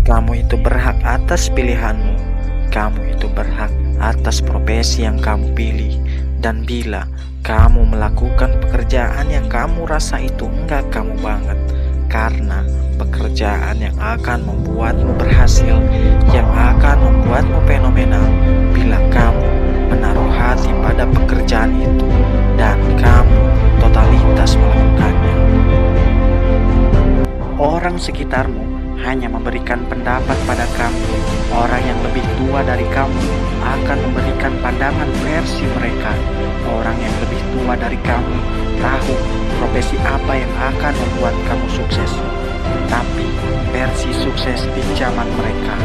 Kamu itu berhak atas pilihanmu. Kamu itu berhak atas profesi yang kamu pilih. Dan bila kamu melakukan pekerjaan yang kamu rasa itu enggak kamu banget, karena pekerjaan yang akan membuatmu berhasil, yang akan membuatmu fenomenal, bila kamu menaruh hati pada pekerjaan itu dan kamu totalitas melakukannya. Orang sekitarmu hanya memberikan pendapat pada kamu. Orang yang lebih tua dari kamu akan memberikan pandangan versi mereka. Orang yang lebih tua dari kamu tahu profesi apa yang akan membuat kamu sukses, tapi versi sukses di zaman mereka.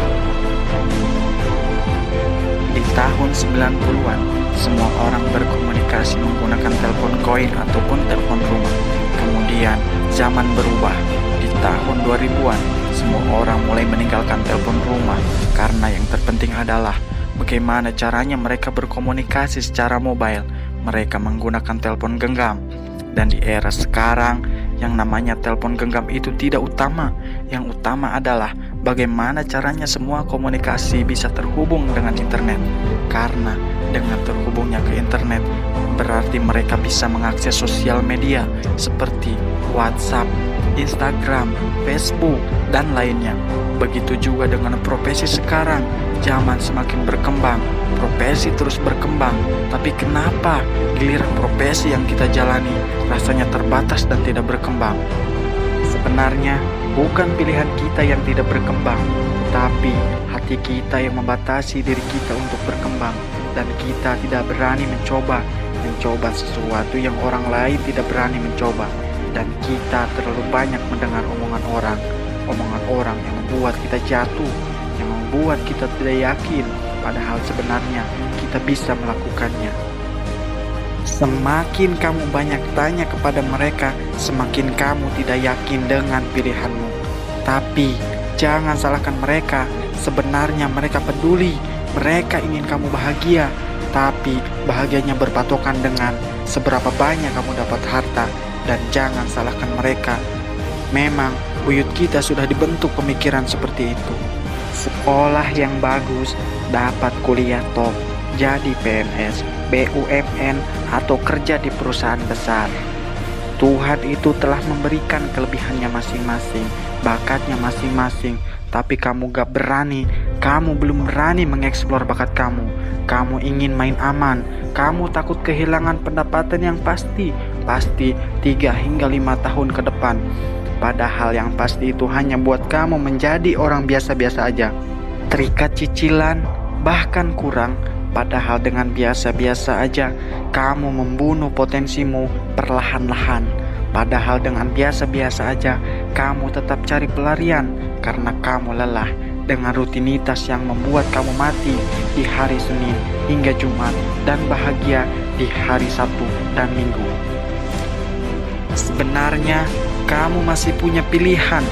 Di tahun 90-an, semua orang berkomunikasi menggunakan telepon koin ataupun telepon rumah. Kemudian zaman berubah. Di tahun 2000-an, semua orang mulai meninggalkan telepon rumah karena yang terpenting adalah bagaimana caranya mereka berkomunikasi secara mobile. Mereka menggunakan telepon genggam. Dan di era sekarang, yang namanya telepon genggam itu tidak utama. Yang utama adalah bagaimana caranya semua komunikasi bisa terhubung dengan internet. Karena dengan terhubungnya ke internet, berarti mereka bisa mengakses sosial media seperti WhatsApp, Instagram, Facebook, dan lainnya. Begitu juga dengan profesi sekarang. Zaman semakin berkembang, profesi terus berkembang. Tapi kenapa giliran profesi yang kita jalani rasanya terbatas dan tidak berkembang? Sebenarnya bukan pilihan kita yang tidak berkembang, tapi hati kita yang membatasi diri kita untuk berkembang. Dan kita tidak berani mencoba sesuatu yang orang lain tidak berani mencoba. Dan kita terlalu banyak mendengar omongan orang yang membuat kita jatuh, yang membuat kita tidak yakin, padahal sebenarnya kita bisa melakukannya. Semakin kamu banyak tanya kepada mereka, semakin kamu tidak yakin dengan pilihanmu. Tapi jangan salahkan mereka, sebenarnya mereka peduli, mereka ingin kamu bahagia. Tapi bahagianya berpatokan dengan seberapa banyak kamu dapat harta. Dan jangan salahkan mereka, memang buyut kita sudah dibentuk pemikiran seperti itu. Sekolah yang bagus, dapat kuliah top, jadi PNS, BUMN, atau kerja di perusahaan besar. Tuhan itu telah memberikan kelebihannya masing-masing, bakatnya masing-masing. Tapi kamu gak berani, kamu belum berani mengeksplor bakat kamu. Kamu ingin main aman, kamu takut kehilangan pendapatan yang pasti 3 hingga 5 tahun ke depan. Padahal yang pasti itu hanya buat kamu menjadi orang biasa-biasa aja. Terikat cicilan, bahkan kurang. Padahal dengan biasa-biasa aja, kamu membunuh potensimu perlahan-lahan. Padahal dengan biasa-biasa aja, kamu tetap cari pelarian karena kamu lelah dengan rutinitas yang membuat kamu mati di hari Senin hingga Jumat dan bahagia di hari Sabtu dan Minggu. Sebenarnya kamu masih punya pilihan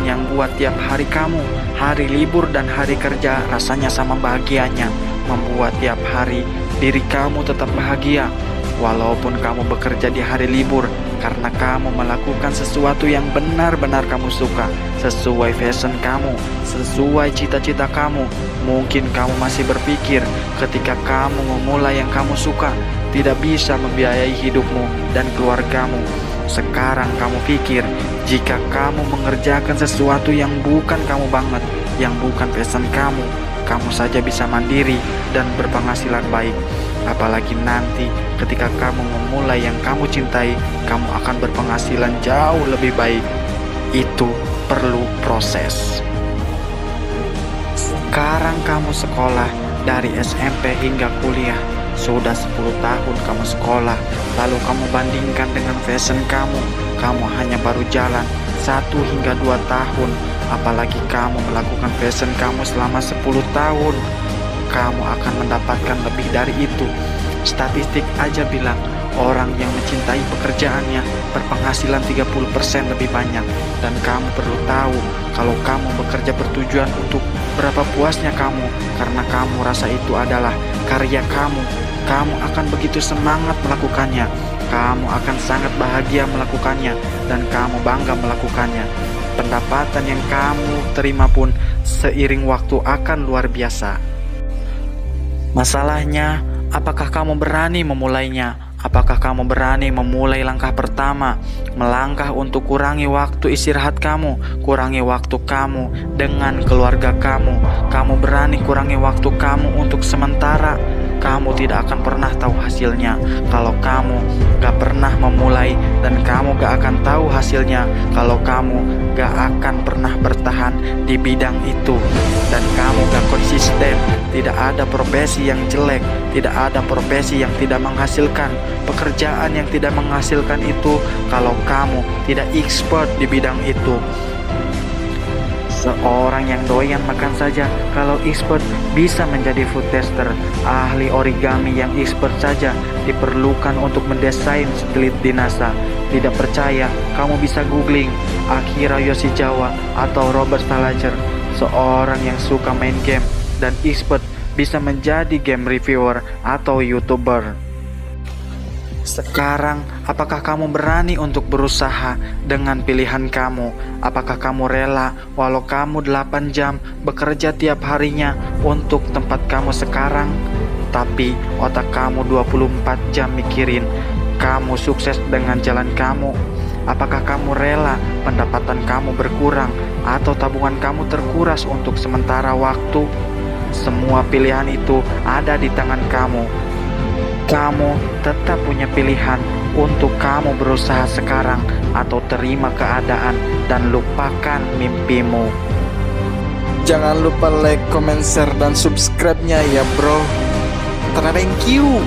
yang buat tiap hari kamu, hari libur dan hari kerja rasanya sama bahagianya, membuat tiap hari diri kamu tetap bahagia. Walaupun kamu bekerja di hari libur, karena kamu melakukan sesuatu yang benar-benar kamu suka, sesuai fashion kamu, sesuai cita-cita kamu. Mungkin kamu masih berpikir ketika kamu memulai yang kamu suka, tidak bisa membiayai hidupmu dan keluargamu. Sekarang kamu pikir, jika kamu mengerjakan sesuatu yang bukan kamu banget, yang bukan passion kamu saja bisa mandiri dan berpenghasilan baik. Apalagi nanti ketika kamu memulai yang kamu cintai, kamu akan berpenghasilan jauh lebih baik. Itu perlu proses. Sekarang kamu sekolah dari SMP hingga kuliah. Sudah 10 tahun kamu sekolah, lalu kamu bandingkan dengan fashion kamu hanya baru jalan 1 hingga 2 tahun. Apalagi kamu melakukan fashion kamu selama 10 tahun, kamu akan mendapatkan lebih dari itu. Statistik aja bilang orang yang mencintai pekerjaannya berpenghasilan 30% lebih banyak. Dan kamu perlu tahu, kalau kamu bekerja bertujuan untuk berapa puasnya kamu, karena kamu rasa itu adalah karya kamu akan begitu semangat melakukannya. Kamu akan sangat bahagia melakukannya dan kamu bangga melakukannya. pendapatan yang kamu terima pun seiring waktu akan luar biasa. Masalahnya, apakah kamu berani memulainya? Apakah kamu berani memulai langkah pertama, melangkah untuk kurangi waktu istirahat kamu, kurangi waktu kamu dengan keluarga kamu? Kamu berani kurangi waktu kamu untuk sementara? Kamu tidak akan pernah tahu hasilnya kalau kamu gak pernah memulai, dan kamu gak akan tahu hasilnya kalau kamu gak akan pernah bertahan di bidang itu, dan kamu gak konsisten. Tidak ada profesi yang jelek, tidak ada profesi yang tidak menghasilkan. Pekerjaan yang tidak menghasilkan itu kalau kamu tidak expert di bidang itu. Seorang yang doyan makan saja kalau expert bisa menjadi food tester. Ahli origami yang expert saja diperlukan untuk mendesain satelit di NASA. Tidak percaya? Kamu bisa googling Akira Yoshizawa atau Robert Stalager. Seorang yang suka main game dan expert bisa menjadi game reviewer atau YouTuber. Sekarang, apakah kamu berani untuk berusaha dengan pilihan kamu? Apakah kamu rela walau kamu 8 jam bekerja tiap harinya untuk tempat kamu sekarang, tapi otak kamu 24 jam mikirin kamu sukses dengan jalan kamu? Apakah kamu rela pendapatan kamu berkurang atau tabungan kamu terkuras untuk sementara waktu? Semua pilihan itu ada di tangan kamu. Kamu tetap punya pilihan untuk kamu berusaha sekarang atau terima keadaan dan lupakan mimpimu. Jangan lupa like, comment, share, dan subscribe-nya ya bro. Thank you.